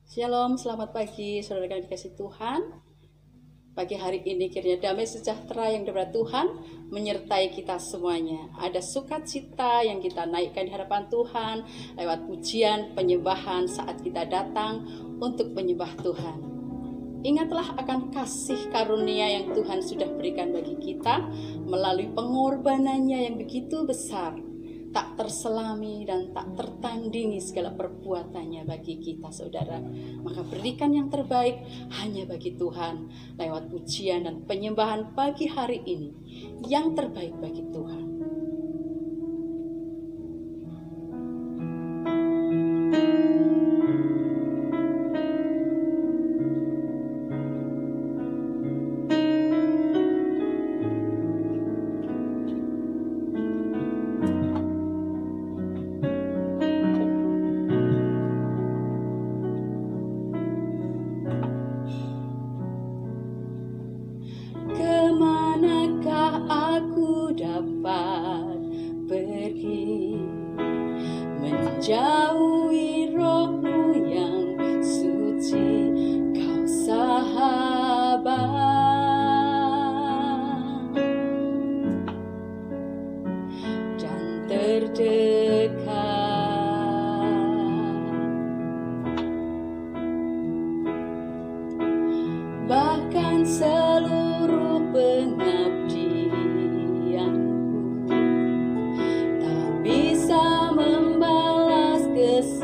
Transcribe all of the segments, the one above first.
Shalom, selamat pagi saudara yang dikasih Tuhan. Pagi hari ini kiranya damai sejahtera yang dari Tuhan menyertai kita semuanya. Ada sukacita yang kita naikkan di hadapan Tuhan lewat pujian, penyembahan saat kita datang untuk menyembah Tuhan. Ingatlah akan kasih karunia yang Tuhan sudah berikan bagi kita melalui pengorbanannya yang begitu besar, tak terselami dan tak tertandingi segala perbuatannya bagi kita, saudara. Maka berikan yang terbaik hanya bagi Tuhan lewat pujian dan penyembahan pagi hari ini. Yang terbaik bagi Tuhan. Menjauhi rohmu yang suci, kau sahabat dan terdekat. Bahkan seluruh pengabdianku tak bisa membalas kesalahan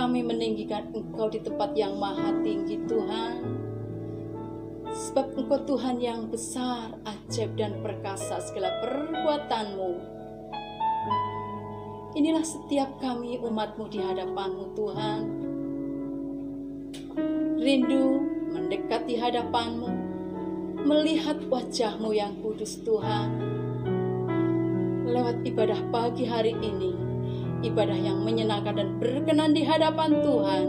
kami meninggikan Engkau di tempat yang maha tinggi Tuhan. Sebab Engkau Tuhan yang besar, ajaib dan perkasa segala perbuatan-Mu. Inilah setiap kami umat-Mu di hadapan-Mu Tuhan. Rindu mendekat di hadapan-Mu, melihat wajah-Mu yang kudus Tuhan. Lewat ibadah pagi hari ini, ibadah yang menyenangkan dan berkenan di hadapan Tuhan,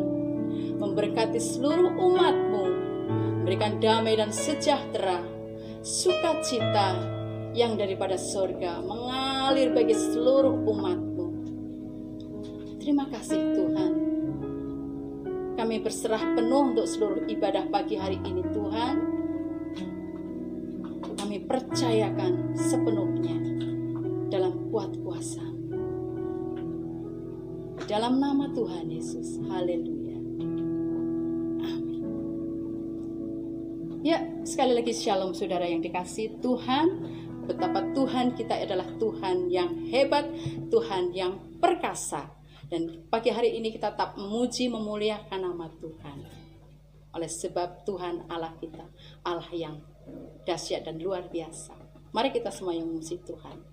memberkati seluruh umat-Mu, memberikan damai dan sejahtera, sukacita yang daripada surga mengalir bagi seluruh umat-Mu. Terima kasih Tuhan. Kami berserah penuh untuk seluruh ibadah pagi hari ini Tuhan. Kami percayakan sepenuhnya dalam kuat kuasa. Dalam nama Tuhan Yesus. Haleluya. Amin. Ya, sekali lagi shalom saudara yang dikasihi Tuhan. Betapa Tuhan kita adalah Tuhan yang hebat, Tuhan yang perkasa. Dan pagi hari ini kita tetap memuji, memuliakan nama Tuhan. Oleh sebab Tuhan Allah kita, Allah yang dahsyat dan luar biasa. Mari kita semua yang memuji Tuhan.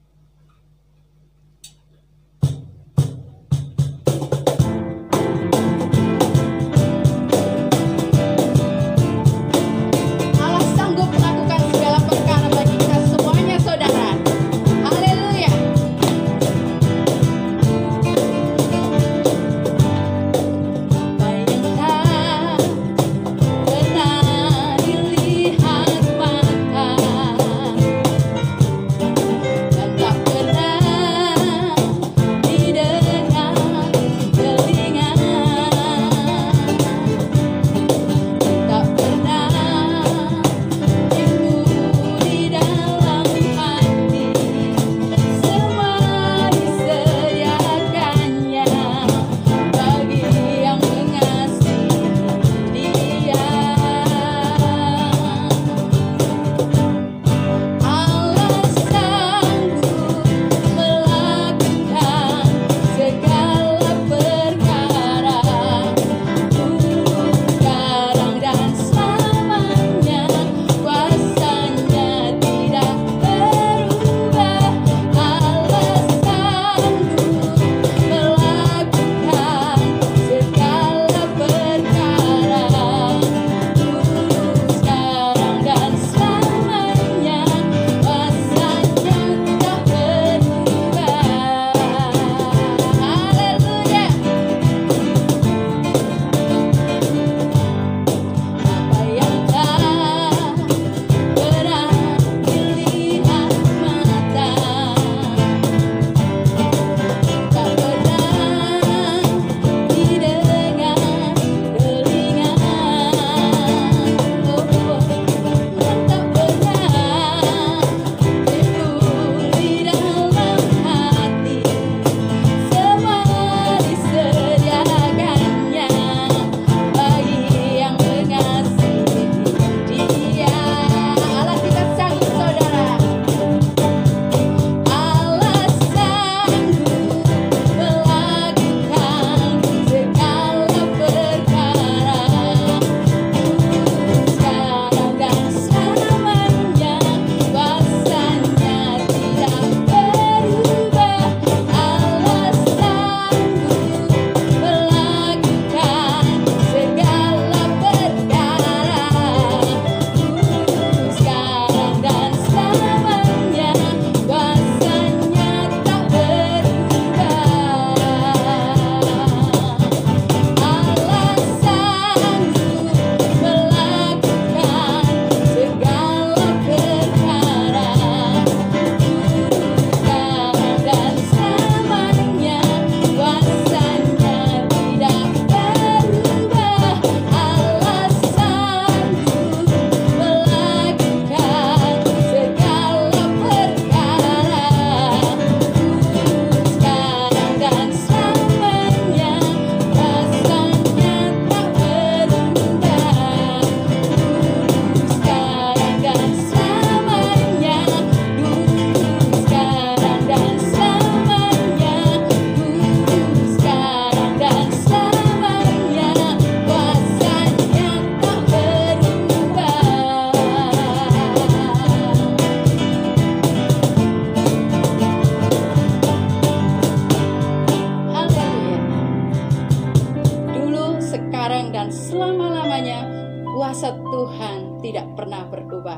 akan selama-lamanya. Kuasa Tuhan tidak pernah berubah.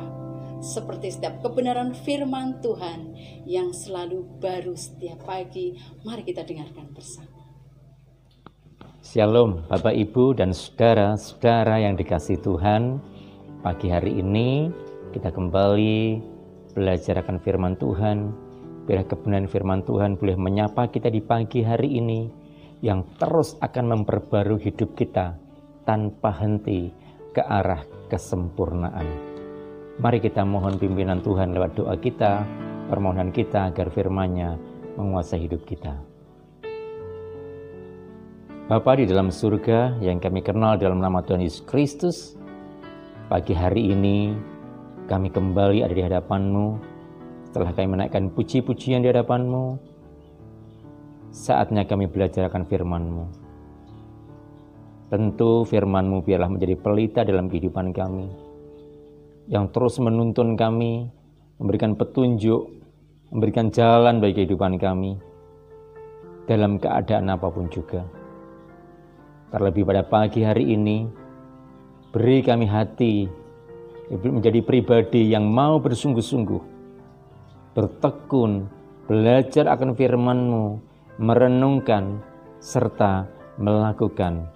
Seperti setiap kebenaran firman Tuhan yang selalu baru setiap pagi. Mari kita dengarkan bersama. Shalom Bapak Ibu dan saudara-saudara yang dikasihi Tuhan. Pagi hari ini kita kembali belajar akan firman Tuhan. Biar kebenaran firman Tuhan boleh menyapa kita di pagi hari ini, yang terus akan memperbarui hidup kita tanpa henti ke arah kesempurnaan. Mari kita mohon pimpinan Tuhan lewat doa kita, permohonan kita agar firman-Nya menguasai hidup kita. Bapa di dalam surga yang kami kenal dalam nama Tuhan Yesus Kristus, pagi hari ini kami kembali ada di hadapan-Mu. Setelah kami menaikkan puji-pujian di hadapan-Mu, saatnya kami belajar akan firman-Mu. Tentu firman-Mu biarlah menjadi pelita dalam kehidupan kami, yang terus menuntun kami, memberikan petunjuk, memberikan jalan bagi kehidupan kami, dalam keadaan apapun juga. Terlebih pada pagi hari ini, beri kami hati, menjadi pribadi yang mau bersungguh-sungguh, bertekun, belajar akan firman-Mu, merenungkan, serta melakukan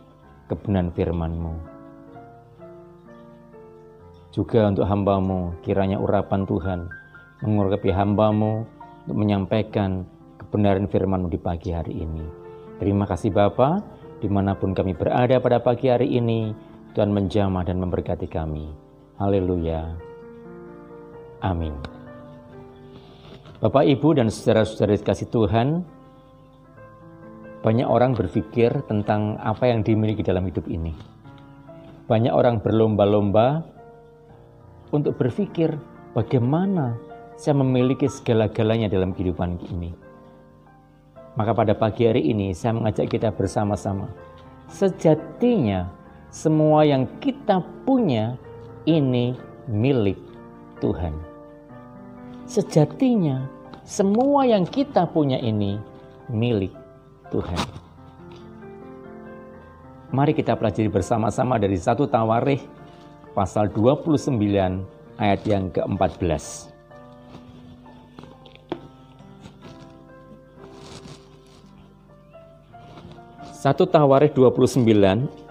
kebenaran firman-Mu. Juga untuk hamba-Mu, kiranya urapan Tuhan mengurapi hamba-Mu untuk menyampaikan kebenaran firman-Mu di pagi hari ini. Terima kasih Bapa, dimanapun kami berada pada pagi hari ini, Tuhan menjamah dan memberkati kami. Haleluya. Amin. Bapak, Ibu, dan saudara-saudara dikasihi Tuhan, banyak orang berpikir tentang apa yang dimiliki dalam hidup ini. Banyak orang berlomba-lomba untuk berpikir bagaimana saya memiliki segala-galanya dalam kehidupan ini. Maka pada pagi hari ini saya mengajak kita bersama-sama. Sejatinya semua yang kita punya ini milik Tuhan. Sejatinya semua yang kita punya ini milik Tuhan. Mari kita pelajari bersama-sama dari 1 Tawarikh pasal 29 ayat yang ke-14. 1 Tawarikh 29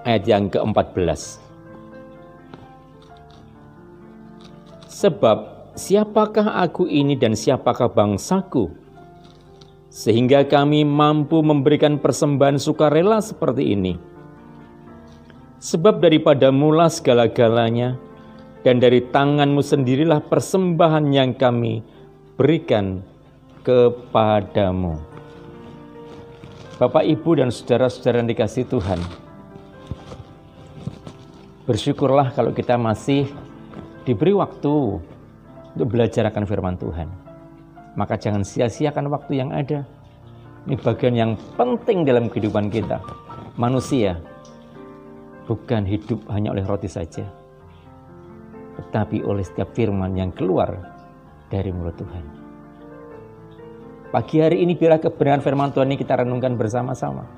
ayat yang ke-14. Sebab siapakah aku ini dan siapakah bangsaku, sehingga kami mampu memberikan persembahan sukarela seperti ini? Sebab daripada-Mu segala-galanya, dan dari tangan-Mu sendirilah persembahan yang kami berikan kepadamu. Bapak, Ibu, dan saudara-saudara yang dikasihi Tuhan, bersyukurlah kalau kita masih diberi waktu untuk belajar akan firman Tuhan. Maka jangan sia-siakan waktu yang ada. Ini bagian yang penting dalam kehidupan kita. Manusia bukan hidup hanya oleh roti saja, tetapi oleh setiap firman yang keluar dari mulut Tuhan. Pagi hari ini biarlah kebenaran firman Tuhan ini kita renungkan bersama-sama.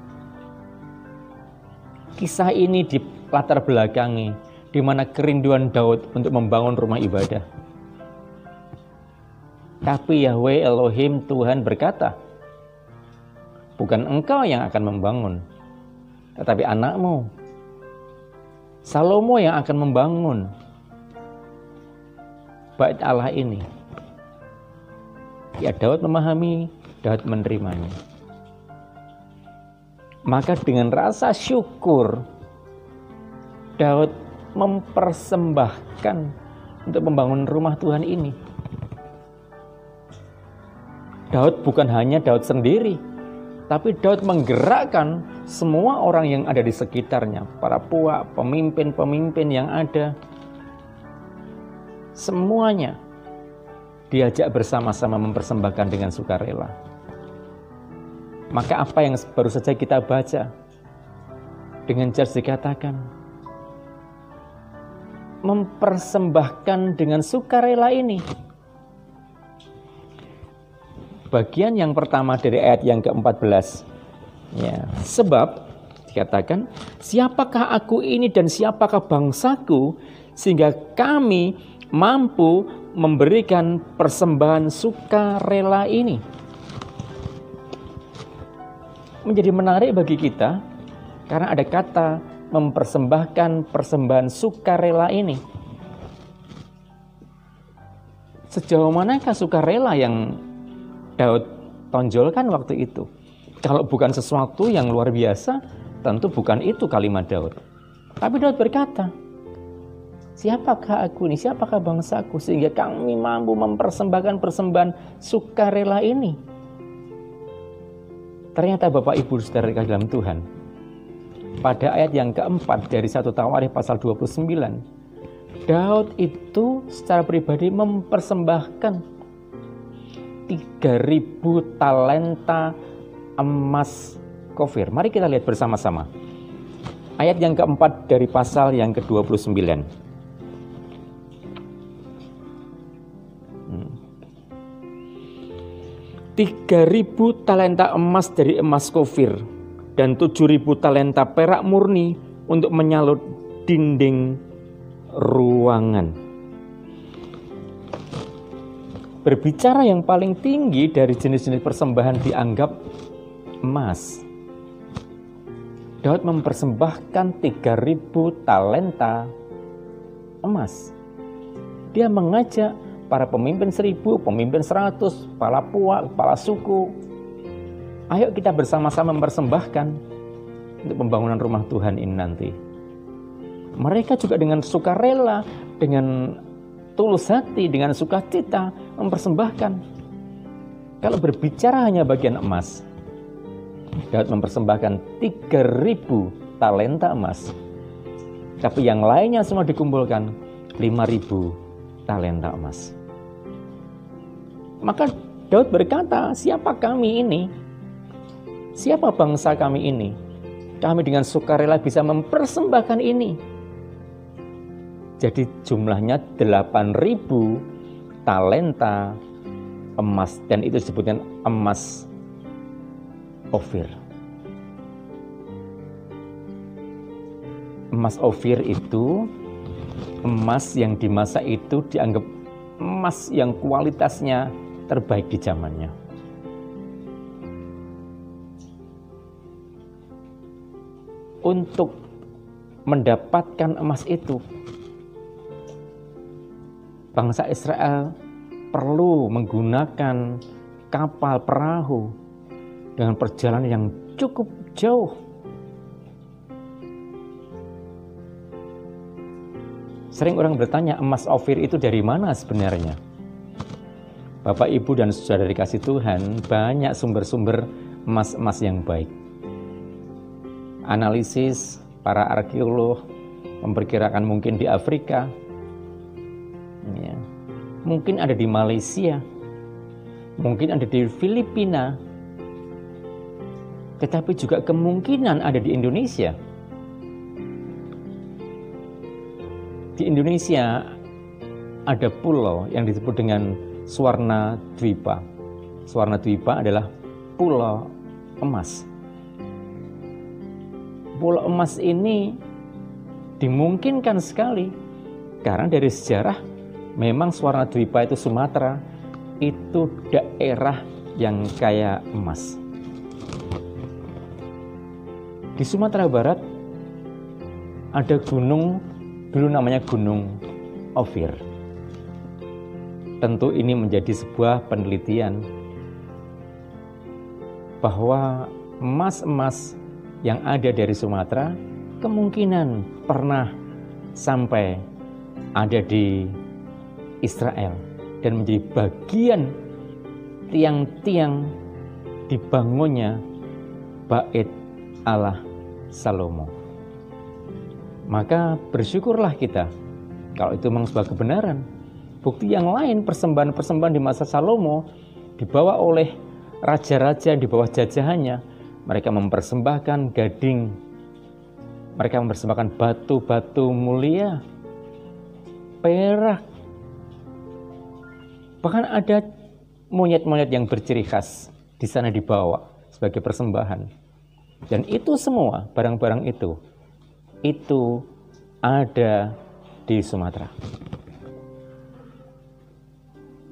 Kisah ini di latar belakangi di mana kerinduan Daud untuk membangun rumah ibadah. Tapi Yahweh Elohim Tuhan berkata, bukan engkau yang akan membangun, tetapi anakmu Salomo yang akan membangun bait Allah ini. Ya, Daud memahami, Daud menerimanya. Maka dengan rasa syukur Daud mempersembahkan untuk membangun rumah Tuhan ini. Daud bukan hanya Daud sendiri, tapi Daud menggerakkan semua orang yang ada di sekitarnya, para puak, pemimpin-pemimpin yang ada. Semuanya diajak bersama-sama mempersembahkan dengan sukarela. Maka apa yang baru saja kita baca, dengan jelas dikatakan, mempersembahkan dengan sukarela ini. Bagian yang pertama dari ayat yang ke-14. Ya, sebab dikatakan, siapakah aku ini dan siapakah bangsaku sehingga kami mampu memberikan persembahan sukarela ini. Menjadi menarik bagi kita karena ada kata mempersembahkan persembahan sukarela ini. Sejauh manakah sukarela yang Daud tonjolkan waktu itu? Kalau bukan sesuatu yang luar biasa, tentu bukan itu kalimat Daud. Tapi Daud berkata, siapakah aku ini, siapakah bangsaku sehingga kami mampu mempersembahkan persembahan sukarela ini. Ternyata Bapak Ibu Saudara dalam Tuhan, pada ayat yang keempat dari 1 Tawarikh pasal 29, Daud itu secara pribadi mempersembahkan 3.000 talenta emas Ofir. Mari kita lihat bersama-sama. Ayat yang keempat dari pasal yang ke-29. 3.000 talenta emas dari emas Ofir dan 7.000 talenta perak murni untuk menyalut dinding ruangan. Berbicara yang paling tinggi dari jenis-jenis persembahan dianggap emas. Daud mempersembahkan 3.000 talenta emas. Dia mengajak para pemimpin 1.000, pemimpin 100, kepala puak, kepala suku. Ayo kita bersama-sama mempersembahkan untuk pembangunan rumah Tuhan ini nanti. Mereka juga dengan sukarela, dengan tulus hati, dengan sukacita mempersembahkan. Kalau berbicara hanya bagian emas, Daud mempersembahkan 3.000 talenta emas. Tapi yang lainnya semua dikumpulkan 5.000 talenta emas. Maka Daud berkata, siapa kami ini? Siapa bangsa kami ini? Kami dengan sukarela bisa mempersembahkan ini. Jadi jumlahnya 8.000 talenta emas. Dan itu disebutkan emas Ofir. Emas Ofir itu emas yang di masa itu dianggap emas yang kualitasnya terbaik di zamannya. Untuk mendapatkan emas itu, bangsa Israel perlu menggunakan kapal perahu dengan perjalanan yang cukup jauh. Sering orang bertanya, emas Ofir itu dari mana sebenarnya? Bapak, Ibu, dan Saudara dikasih Tuhan, banyak sumber-sumber emas-emas yang baik. Analisis para arkeolog memperkirakan mungkin di Afrika, ya, mungkin ada di Malaysia, mungkin ada di Filipina, tetapi juga kemungkinan ada di Indonesia. Di Indonesia ada pulau yang disebut dengan Swarna Dwipa. Swarna Dwipa adalah pulau emas. Pulau emas ini dimungkinkan sekali karena dari sejarah memang Swarna Dwipa itu Sumatera itu daerah yang kaya emas. Di Sumatera Barat ada gunung, dulu namanya Gunung Ofir. Tentu ini menjadi sebuah penelitian bahwa emas-emas yang ada dari Sumatera kemungkinan pernah sampai ada di Israel dan menjadi bagian tiang-tiang dibangunnya Bait Allah Salomo. Maka bersyukurlah kita kalau itu memang sebuah kebenaran. Bukti yang lain, persembahan-persembahan di masa Salomo dibawa oleh raja-raja di bawah jajahannya. Mereka mempersembahkan gading, mereka mempersembahkan batu-batu mulia, perak, bahkan ada monyet-monyet yang berciri khas di sana dibawa sebagai persembahan. Dan itu semua, barang-barang itu ada di Sumatera.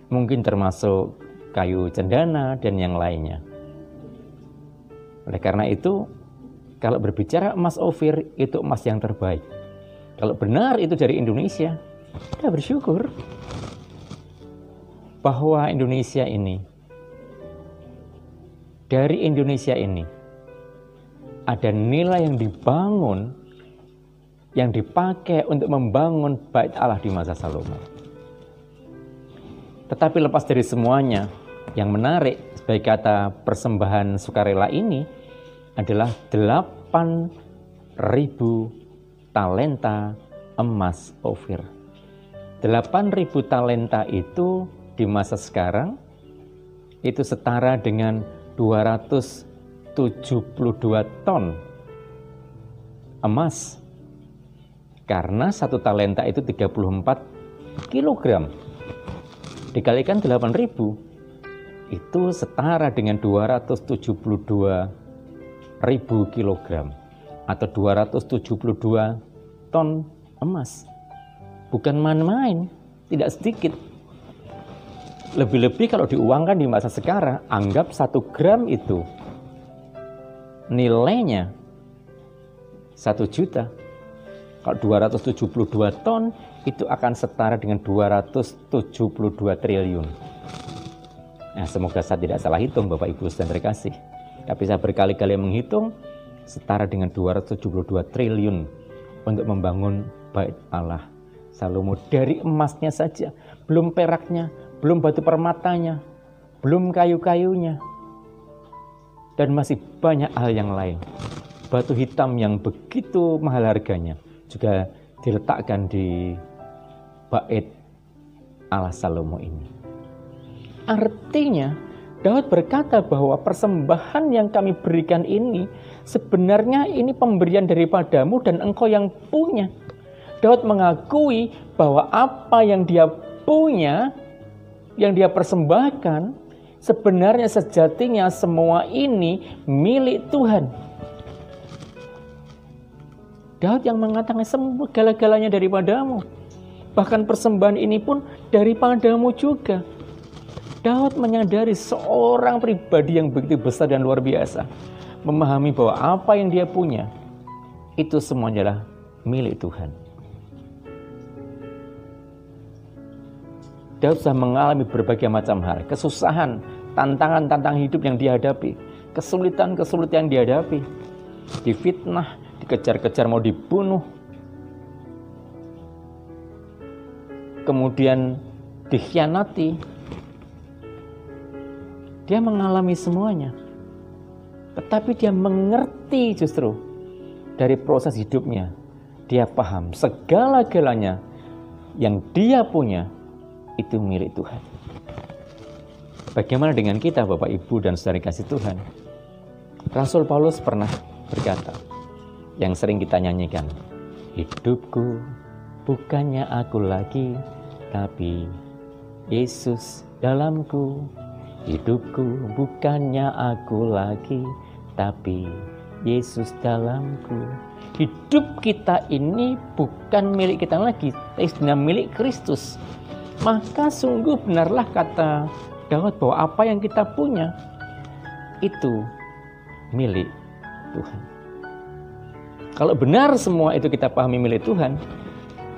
Mungkin termasuk kayu cendana dan yang lainnya. Oleh karena itu, kalau berbicara emas Ofir, itu emas yang terbaik. Kalau benar itu dari Indonesia, kita bersyukur bahwa dari Indonesia ini ada nilai yang dibangun, yang dipakai untuk membangun Bait Allah di masa Salomo. Tetapi lepas dari semuanya, yang menarik sebagai kata persembahan sukarela ini adalah 8.000 talenta emas Ofir. 8.000 talenta itu di masa sekarang itu setara dengan 272 ton emas. Karena satu talenta itu 34 kilogram. Dikalikan 8.000 itu setara dengan 272.000 kilogram atau 272 ton emas. Bukan main-main, tidak sedikit. Lebih-lebih kalau diuangkan di masa sekarang, anggap 1 gram itu nilainya 1 juta. Kalau 272 ton itu akan setara dengan 272 triliun. Nah, semoga saya tidak salah hitung Bapak Ibu saudara terkasih. Tapi saya berkali-kali menghitung setara dengan 272 triliun untuk membangun Bait Allah Salomo dari emasnya saja, belum peraknya, belum batu permatanya, belum kayu-kayunya, dan masih banyak hal yang lain. Batu hitam yang begitu mahal harganya juga diletakkan di Bait Allah Salomo ini. Artinya, Daud berkata bahwa persembahan yang kami berikan ini sebenarnya ini pemberian daripadamu dan engkau yang punya. Daud mengakui bahwa apa yang dia punya, yang dia persembahkan, sebenarnya sejatinya semua ini milik Tuhan. Daud yang mengatakan segala-galanya daripadamu. Bahkan persembahan ini pun daripadamu juga. Daud menyadari seorang pribadi yang begitu besar dan luar biasa. Memahami bahwa apa yang dia punya, itu semuanya adalah milik Tuhan. Daud sudah mengalami berbagai macam hal. Kesusahan, tantangan-tantangan hidup yang dihadapi. Kesulitan-kesulitan yang dihadapi. Difitnah, dikejar-kejar mau dibunuh. Kemudian dikhianati. Dia mengalami semuanya. Tetapi dia mengerti justru dari proses hidupnya. Dia paham segala-galanya yang dia punya itu milik Tuhan. Bagaimana dengan kita Bapak Ibu dan saudara kasih Tuhan? Rasul Paulus pernah berkata, yang sering kita nyanyikan, hidupku bukannya aku lagi, tapi Yesus dalamku. Hidupku bukannya aku lagi, tapi Yesus dalamku. Hidup kita ini bukan milik kita lagi, tapi sudah milik Kristus. Maka sungguh benarlah kata Daud bahwa apa yang kita punya itu milik Tuhan. Kalau benar semua itu kita pahami milik Tuhan,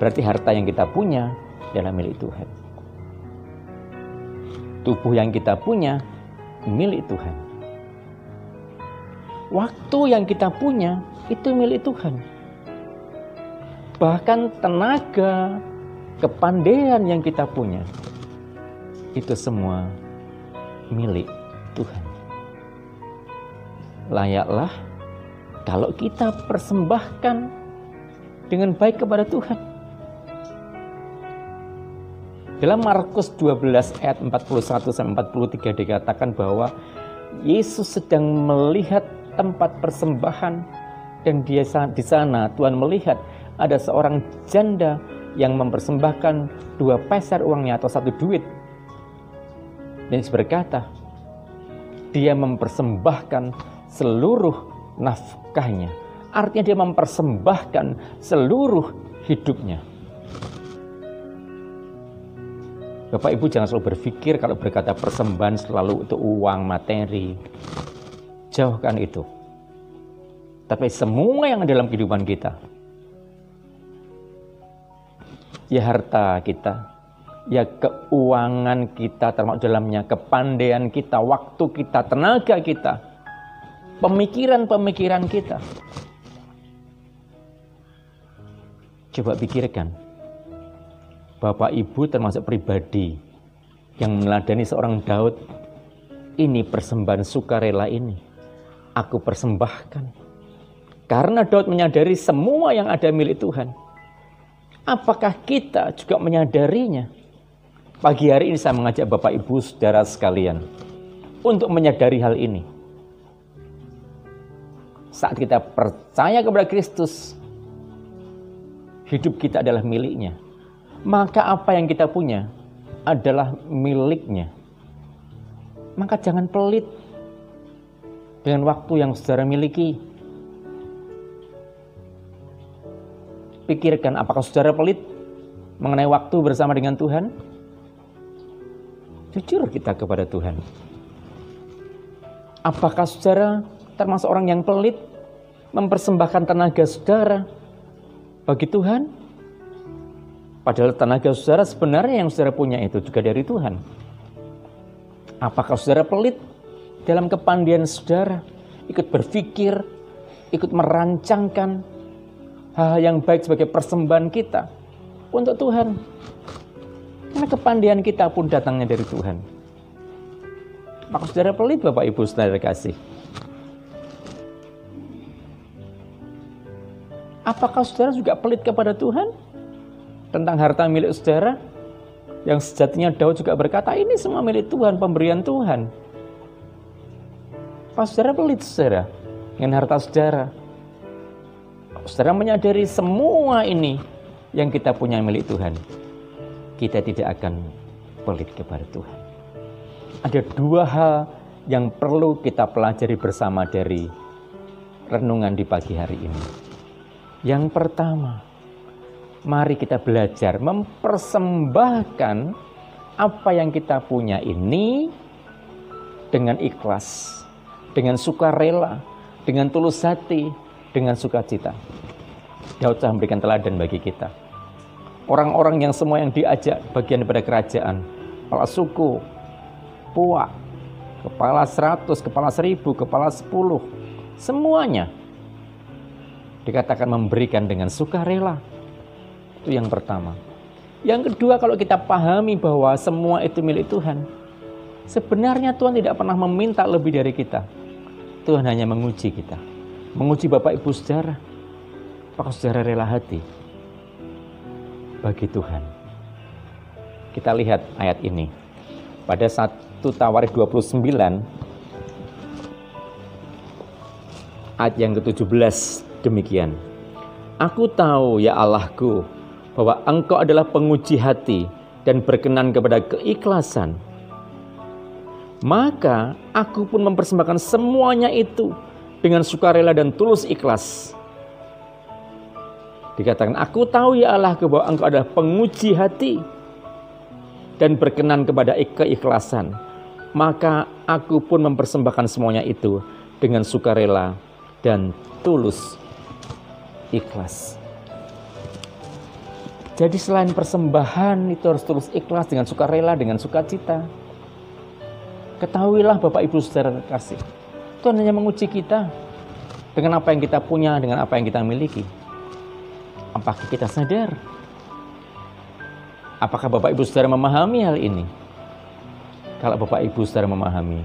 berarti harta yang kita punya adalah milik Tuhan. Tubuh yang kita punya milik Tuhan. Waktu yang kita punya itu milik Tuhan. Bahkan tenaga, kepandaian yang kita punya itu semua milik Tuhan. Layaklah kalau kita persembahkan dengan baik kepada Tuhan. Dalam Markus 12 ayat 41-43 dikatakan bahwa Yesus sedang melihat tempat persembahan dan di sana Tuhan melihat ada seorang janda yang mempersembahkan 2 peser uangnya atau 1 duit. Dan Yesus berkata, dia mempersembahkan seluruh nafkahnya. Artinya dia mempersembahkan seluruh hidupnya. Bapak Ibu jangan selalu berpikir kalau berkata persembahan selalu untuk uang, materi. Jauhkan itu. Tapi semua yang ada dalam kehidupan kita, ya harta kita, ya keuangan kita termasuk dalamnya, kepandaian kita, waktu kita, tenaga kita, pemikiran-pemikiran kita. Coba pikirkan, Bapak Ibu termasuk pribadi yang meneladani seorang Daud, ini persembahan sukarela ini, aku persembahkan. Karena Daud menyadari semua yang ada milik Tuhan. Apakah kita juga menyadarinya? Pagi hari ini saya mengajak Bapak Ibu saudara sekalian untuk menyadari hal ini. Saat kita percaya kepada Kristus, hidup kita adalah miliknya. Maka apa yang kita punya adalah miliknya. Maka jangan pelit dengan waktu yang saudara miliki. Pikirkan, apakah saudara pelit mengenai waktu bersama dengan Tuhan? Jujur kita kepada Tuhan. Apakah saudara termasuk orang yang pelit mempersembahkan tenaga saudara bagi Tuhan? Padahal tenaga saudara sebenarnya yang saudara punya itu juga dari Tuhan. Apakah saudara pelit dalam kepandaian saudara, ikut berpikir, ikut merancangkan hal yang baik sebagai persembahan kita untuk Tuhan? Karena kepandaian kita pun datangnya dari Tuhan. Maka saudara pelit, Bapak Ibu saudara kasih. Apakah saudara juga pelit kepada Tuhan tentang harta milik saudara? Yang sejatinya Daud juga berkata, ini semua milik Tuhan, pemberian Tuhan. Apa saudara pelit saudara dengan harta saudara? Saudara menyadari semua ini yang kita punya milik Tuhan, kita tidak akan pelit kepada Tuhan. Ada dua hal yang perlu kita pelajari bersama dari renungan di pagi hari ini. Yang pertama, mari kita belajar mempersembahkan apa yang kita punya ini dengan ikhlas, dengan sukarela, dengan tulus hati, dengan sukacita. Daud telah memberikan teladan bagi kita. Orang-orang yang semua yang diajak bagian daripada kerajaan, kepala suku, puak, kepala 100, kepala 1000, kepala 10, semuanya dikatakan memberikan dengan sukarela. Itu yang pertama. Yang kedua, kalau kita pahami bahwa semua itu milik Tuhan, sebenarnya Tuhan tidak pernah meminta lebih dari kita. Tuhan hanya menguji kita, menguji Bapak Ibu saudara. Apakah saudara rela hati bagi Tuhan? Kita lihat ayat ini. Pada 1 Tawarik 29, ayat yang ke-17 demikian. Aku tahu ya Allahku, bahwa Engkau adalah penguji hati dan berkenan kepada keikhlasan. Maka aku pun mempersembahkan semuanya itu dengan sukarela dan tulus ikhlas. Dikatakan, aku tahu ya Allahku bahwa Engkau adalah penguji hati dan berkenan kepada keikhlasan. Maka aku pun mempersembahkan semuanya itu dengan sukarela dan tulus ikhlas. Jadi selain persembahan itu harus tulus ikhlas, dengan sukarela, dengan sukacita. Ketahuilah Bapak Ibu saudara kasih, Tuhan hanya menguji kita dengan apa yang kita punya, dengan apa yang kita miliki. Apakah kita sadar? Apakah Bapak Ibu saudara memahami hal ini? Kalau Bapak Ibu saudara memahami,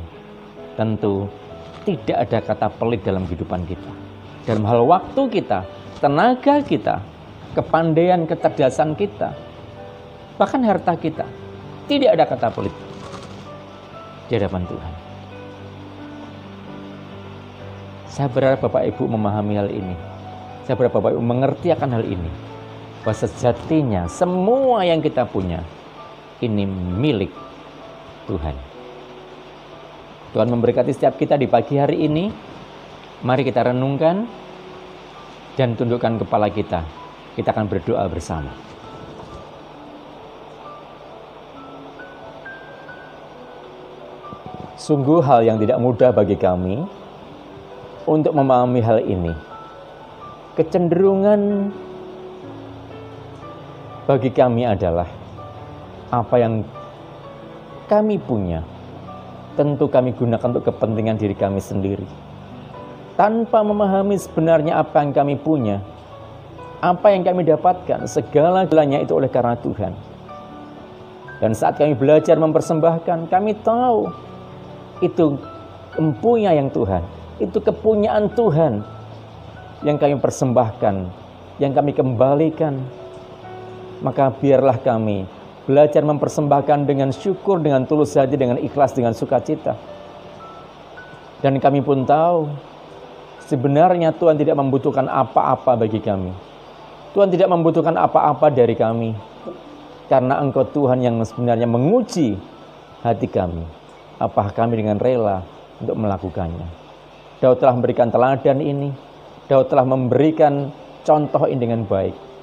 tentu tidak ada kata pelit dalam kehidupan kita. Dalam hal waktu kita, tenaga kita, kepandaian, kecerdasan kita, bahkan harta kita, tidak ada kata pelit di hadapan Tuhan. Saya berharap Bapak Ibu memahami hal ini. Saya berharap Bapak Ibu mengerti akan hal ini, bahwa sejatinya semua yang kita punya ini milik Tuhan. Tuhan memberkati setiap kita di pagi hari ini. Mari kita renungkan dan tundukkan kepala kita. Kita akan berdoa bersama. Sungguh hal yang tidak mudah bagi kami untuk memahami hal ini. Kecenderungan bagi kami adalah apa yang kami punya, tentu kami gunakan untuk kepentingan diri kami sendiri. Tanpa memahami sebenarnya apa yang kami punya, apa yang kami dapatkan, segala-galanya itu oleh karena Tuhan. Dan saat kami belajar mempersembahkan, kami tahu itu empunya yang Tuhan, itu kepunyaan Tuhan yang kami persembahkan, yang kami kembalikan. Maka biarlah kami belajar mempersembahkan dengan syukur, dengan tulus hati, dengan ikhlas, dengan sukacita. Dan kami pun tahu sebenarnya Tuhan tidak membutuhkan apa-apa bagi kami. Tuhan tidak membutuhkan apa-apa dari kami. Karena Engkau Tuhan yang sebenarnya menguji hati kami. Apakah kami dengan rela untuk melakukannya. Daud telah memberikan teladan ini. Daud telah memberikan contoh ini dengan baik.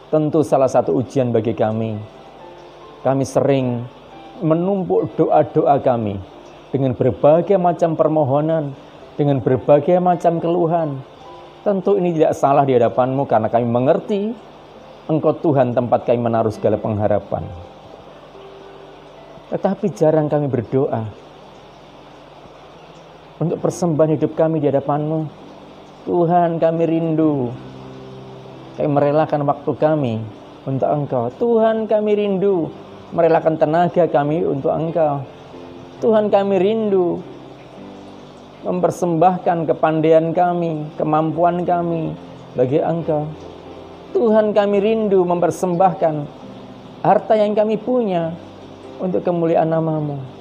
Tentu salah satu ujian bagi kami. Kami sering menumpuk doa-doa kami dengan berbagai macam permohonan, dengan berbagai macam keluhan. Tentu ini tidak salah di hadapan-Mu karena kami mengerti Engkau Tuhan tempat kami menaruh segala pengharapan. Tetapi jarang kami berdoa untuk persembahan hidup kami di hadapan-Mu. Tuhan, kami rindu. Kami merelakan waktu kami untuk Engkau. Tuhan, kami rindu merelakan tenaga kami untuk Engkau. Tuhan, kami rindu mempersembahkan kepandaian kami, kemampuan kami bagi Engkau. Tuhan, kami rindu mempersembahkan harta yang kami punya untuk kemuliaan nama-Mu.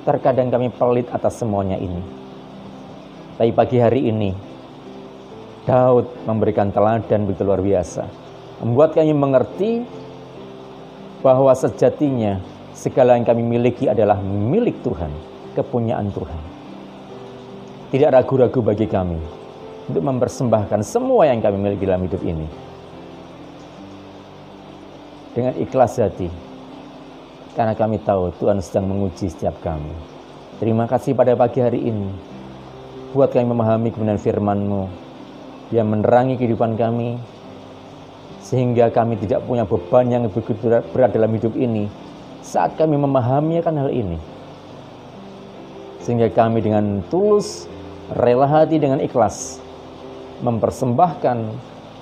Terkadang kami pelit atas semuanya ini. Tapi pagi hari ini, Daud memberikan teladan begitu luar biasa. Membuat kami mengerti bahwa sejatinya segala yang kami miliki adalah milik Tuhan, kepunyaan Tuhan. Tidak ragu-ragu bagi kami untuk mempersembahkan semua yang kami miliki dalam hidup ini. Dengan ikhlas hati, karena kami tahu Tuhan sedang menguji setiap kami. Terima kasih pada pagi hari ini. Buat kami memahami kebenaran firman-Mu yang menerangi kehidupan kami, sehingga kami tidak punya beban yang begitu berat dalam hidup ini saat kami memahami akan hal ini. Sehingga kami dengan tulus, rela hati, dengan ikhlas mempersembahkan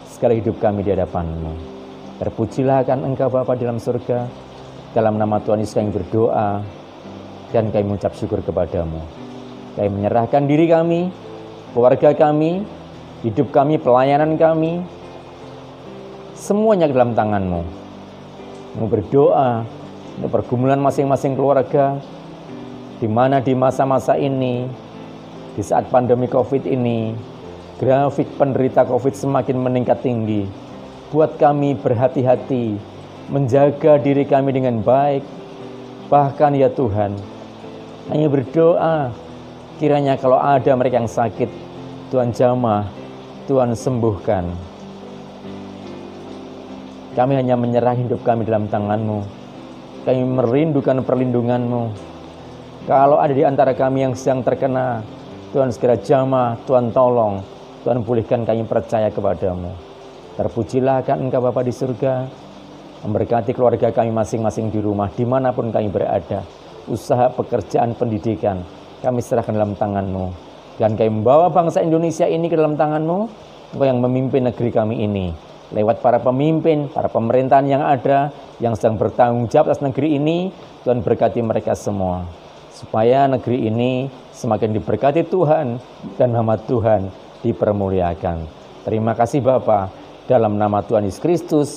segala hidup kami di hadapan-Mu. Terpujilah akan Engkau Bapa dalam surga. Dalam nama Tuhan Yesus kami berdoa dan kami mengucap syukur kepada-Mu. Kami menyerahkan diri kami, keluarga kami, hidup kami, pelayanan kami, semuanya dalam tangan-Mu. Mau berdoa untuk pergumulan masing-masing keluarga, di mana di masa-masa ini, di saat pandemi COVID ini, grafik penderita COVID semakin meningkat tinggi. Buat kami berhati-hati, menjaga diri kami dengan baik. Bahkan ya Tuhan, hanya berdoa, kiranya kalau ada mereka yang sakit, Tuhan jamah, Tuhan sembuhkan. Kami hanya menyerah hidup kami dalam tangan-Mu. Kami merindukan perlindungan-Mu. Kalau ada di antara kami yang sedang terkena, Tuhan segera jamah, Tuhan tolong, Tuhan pulihkan, kami percaya kepada-Mu. Terpujilah akan Engkau Bapa di surga, memberkati keluarga kami masing-masing di rumah, dimanapun kami berada. Usaha, pekerjaan, pendidikan, kami serahkan dalam tangan-Mu. Dan kami membawa bangsa Indonesia ini ke dalam tangan-Mu. Engkau yang memimpin negeri kami ini. Lewat para pemimpin, para pemerintahan yang ada, yang sedang bertanggung jawab atas negeri ini, Tuhan berkati mereka semua. Supaya negeri ini semakin diberkati Tuhan dan nama Tuhan dipermuliakan. Terima kasih Bapa, dalam nama Tuhan Yesus Kristus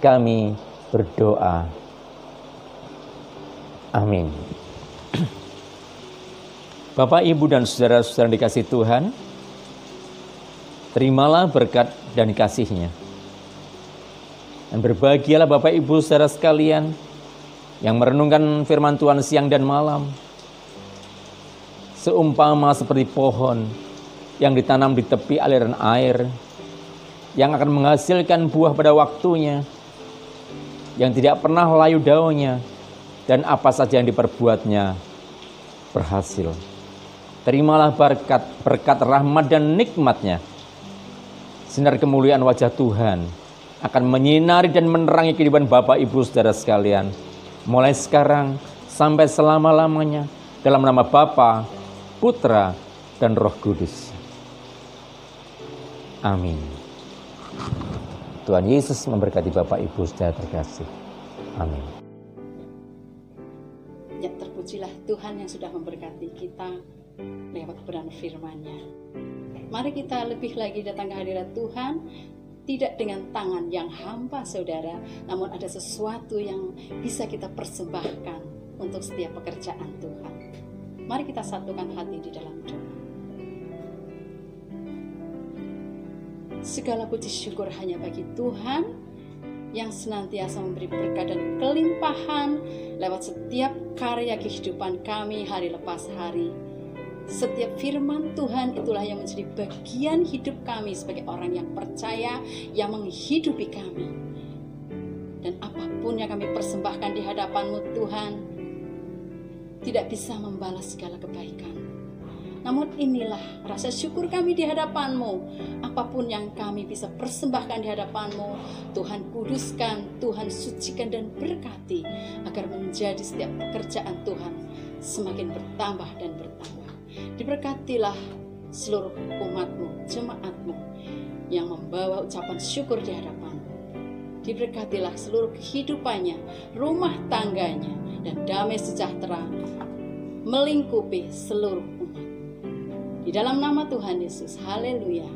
kami berdoa. Amin. Bapak, Ibu, dan saudara-saudara dikasih Tuhan, terimalah berkat dan kasih-Nya. Dan berbahagialah Bapak, Ibu, saudara sekalian, yang merenungkan firman Tuhan siang dan malam, seumpama seperti pohon yang ditanam di tepi aliran air, yang akan menghasilkan buah pada waktunya, yang tidak pernah layu daunnya, dan apa saja yang diperbuatnya berhasil. Terimalah berkat rahmat dan nikmat-Nya. Sinar kemuliaan wajah Tuhan akan menyinari dan menerangi kehidupan Bapak, Ibu, Saudara sekalian, mulai sekarang sampai selama-lamanya, dalam nama Bapa, Putra, dan Roh Kudus. Amin. Tuhan Yesus memberkati Bapak, Ibu, Saudara terkasih. Amin. Ya, terpujilah Tuhan yang sudah memberkati kita lewat kebenaran firman-Nya. Mari kita lebih lagi datang ke hadirat Tuhan, tidak dengan tangan yang hampa saudara, namun ada sesuatu yang bisa kita persembahkan untuk setiap pekerjaan Tuhan. Mari kita satukan hati di dalam doa. Segala puji syukur hanya bagi Tuhan yang senantiasa memberi berkat dan kelimpahan lewat setiap karya kehidupan kami hari lepas hari. Setiap firman Tuhan itulah yang menjadi bagian hidup kami sebagai orang yang percaya, yang menghidupi kami. Dan apapun yang kami persembahkan di hadapan-Mu Tuhan, tidak bisa membalas segala kebaikan. Namun inilah rasa syukur kami di hadapan-Mu. Apapun yang kami bisa persembahkan di hadapan-Mu, Tuhan kuduskan, Tuhan sucikan dan berkati, agar menjadi setiap pekerjaan Tuhan semakin bertambah dan bertambah. Diberkatilah seluruh umat-Mu, jemaat-Mu yang membawa ucapan syukur di hadapan-Mu. Diberkatilah seluruh kehidupannya, rumah tangganya, dan damai sejahtera melingkupi seluruh umat. Di dalam nama Tuhan Yesus, haleluya.